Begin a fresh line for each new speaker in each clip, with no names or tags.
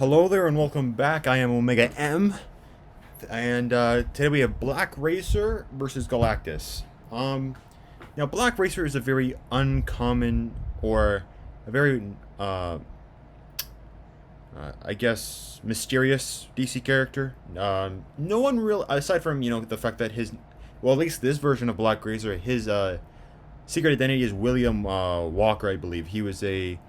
Hello there and welcome back. I am Omega M, and today we have Black Racer versus Galactus. Now Black Racer is a very uncommon or a very, I guess, mysterious DC character. No one real aside from the fact that well, at least this version of Black Racer, his secret identity is William Walker, I believe. He was a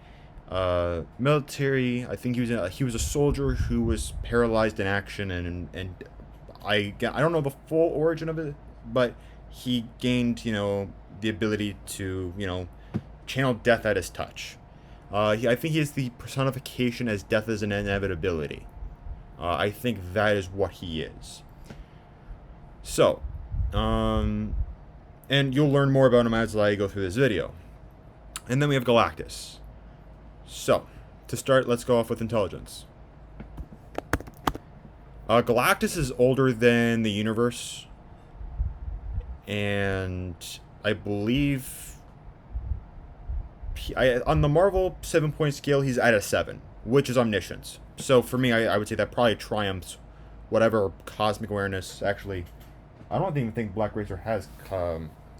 military. I think he was a soldier who was paralyzed in action, and I don't know the full origin of it, but he gained the ability to channel death at his touch. I think he is the personification as death as an inevitability. I think that is what he is. So, and you'll learn more about him as I go through this video. And then we have Galactus. So, to start, let's go off with intelligence. Galactus is older than the universe, and I believe on the Marvel 7-point scale, he's at a 7, which is omniscience. So for me, I would say that probably triumphs whatever cosmic awareness. Actually, I don't even think Black Racer has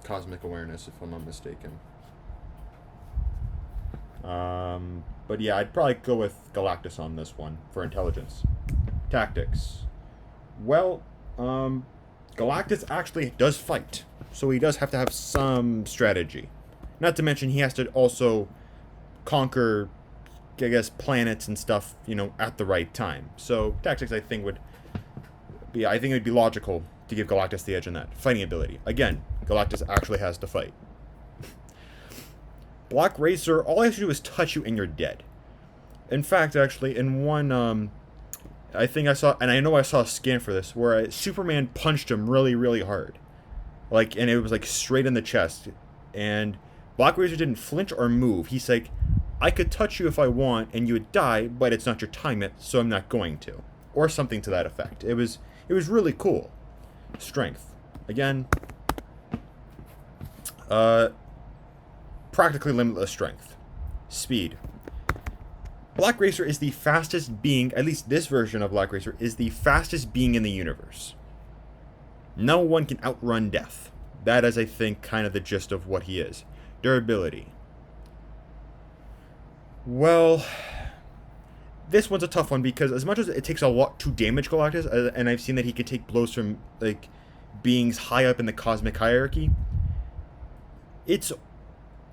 cosmic awareness, if I'm not mistaken. But yeah, I'd probably go with Galactus on this one for intelligence. Tactics. Well, Galactus actually does fight, so he does have to have some strategy. Not to mention he has to also conquer, I guess, planets and stuff, at the right time. So tactics, I think it would be logical to give Galactus the edge on that. Fighting ability. Again, Galactus actually has to fight. Black Racer, all he has to do is touch you and you're dead. In fact, actually, in one, I think I saw, and I know I saw a scan for this, where Superman punched him really, really hard. And it was, straight in the chest. And Black Racer didn't flinch or move. He's like, I could touch you if I want, and you would die, but it's not your time yet, so I'm not going to. Or something to that effect. It was really cool. Strength. Again, practically limitless strength. Speed. Black Racer is the fastest being, at least this version of Black Racer, is the fastest being in the universe. No one can outrun death. That is, I think, kind of the gist of what he is. Durability. Well, this one's a tough one because as much as it takes a lot to damage Galactus, and I've seen that he can take blows from, beings high up in the cosmic hierarchy, it's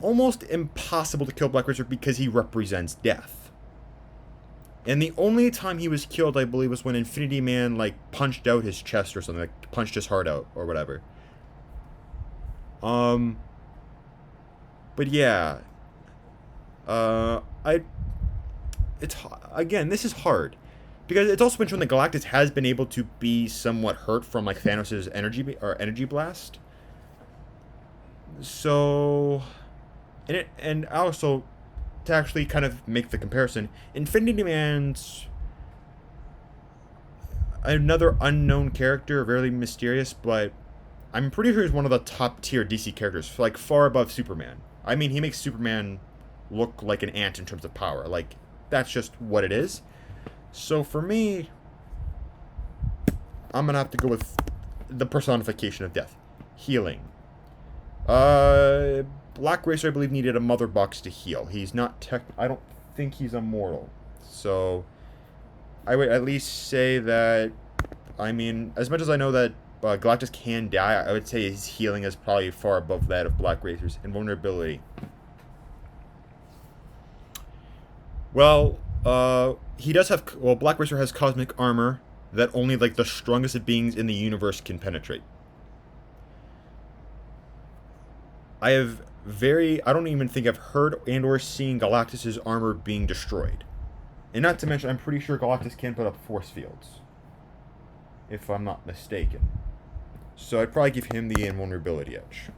almost impossible to kill Black Racer because he represents death. And the only time he was killed, I believe, was when Infinity Man, punched out his chest or something, punched his heart out or whatever. But yeah. Again, this is hard. Because it's also been shown that Galactus has been able to be somewhat hurt from, Thanos' energy blast. So... And also, to actually kind of make the comparison, Infinity Man's another unknown character, very mysterious, but I'm pretty sure he's one of the top tier DC characters, far above Superman. I mean, he makes Superman look like an ant in terms of power. That's just what it is. So for me, I'm gonna have to go with the personification of death. Healing. Black Racer, I believe, needed a mother box to heal. He's not I don't think he's immortal. So, I would at least say that, I mean, as much as I know that Galactus can die, I would say his healing is probably far above that of Black Racer's. Invulnerability. Well, Black Racer has cosmic armor that only, the strongest of beings in the universe can penetrate. I don't even think I've heard and or seen Galactus' armor being destroyed. And not to mention, I'm pretty sure Galactus can put up force fields. If I'm not mistaken. So I'd probably give him the invulnerability edge.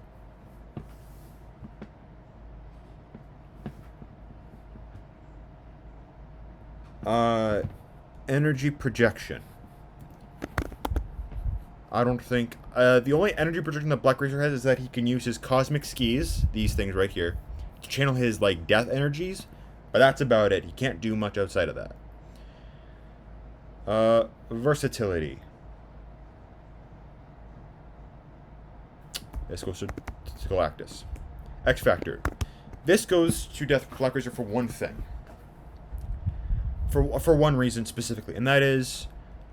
Energy projection. I don't think... the only energy projection that Black Racer has is that he can use his cosmic skis, these things right here, to channel his, death energies. But that's about it. He can't do much outside of that. Versatility. This goes to Galactus. X Factor. This goes to Death Black Razor for one thing. For one reason specifically, and that is,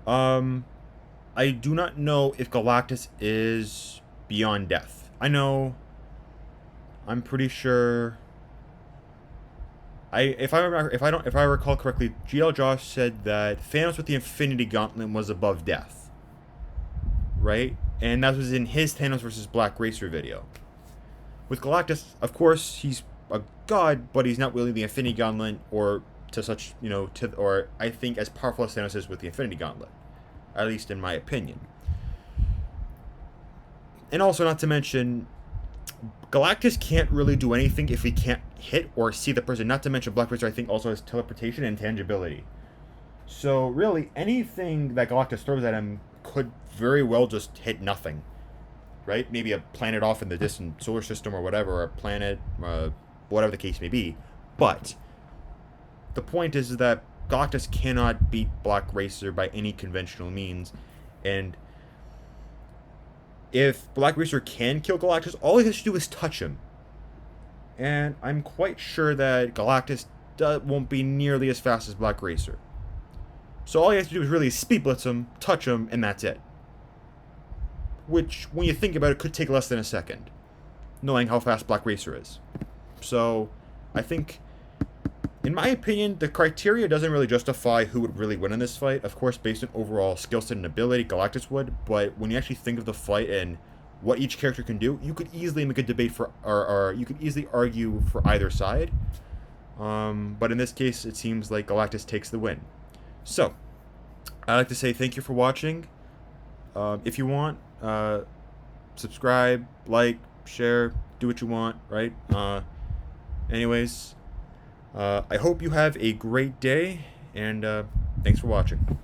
I do not know if Galactus is beyond death. I'm pretty sure. If I recall correctly, GL Josh said that Thanos with the Infinity Gauntlet was above death, right? And that was in his Thanos versus Black Racer video. With Galactus, of course, he's a god, but he's not wielding the Infinity Gauntlet or to such, or I think as powerful as Thanos is with the Infinity Gauntlet, at least in my opinion. And also, not to mention, Galactus can't really do anything if he can't hit or see the person. Not to mention, Black Razor, I think, also has teleportation and tangibility. So, really, anything that Galactus throws at him could very well just hit nothing. Right? Maybe a planet off in the distant solar system or whatever, or a planet, whatever the case may be. But the point is that Galactus cannot beat Black Racer by any conventional means. And if Black Racer can kill Galactus, all he has to do is touch him. And I'm quite sure that Galactus won't be nearly as fast as Black Racer. So all he has to do is really speed blitz him, touch him, and that's it. Which, when you think about it, could take less than a second, knowing how fast Black Racer is. So, I think, in my opinion, the criteria doesn't really justify who would really win in this fight. Of course, based on overall skill set and ability, Galactus would. But when you actually think of the fight and what each character can do, you could easily make a debate for, or you could easily argue for either side. But in this case, it seems like Galactus takes the win. So, I'd like to say thank you for watching. If you want, subscribe, like, share, do what you want, right? Anyways, I hope you have a great day, and thanks for watching.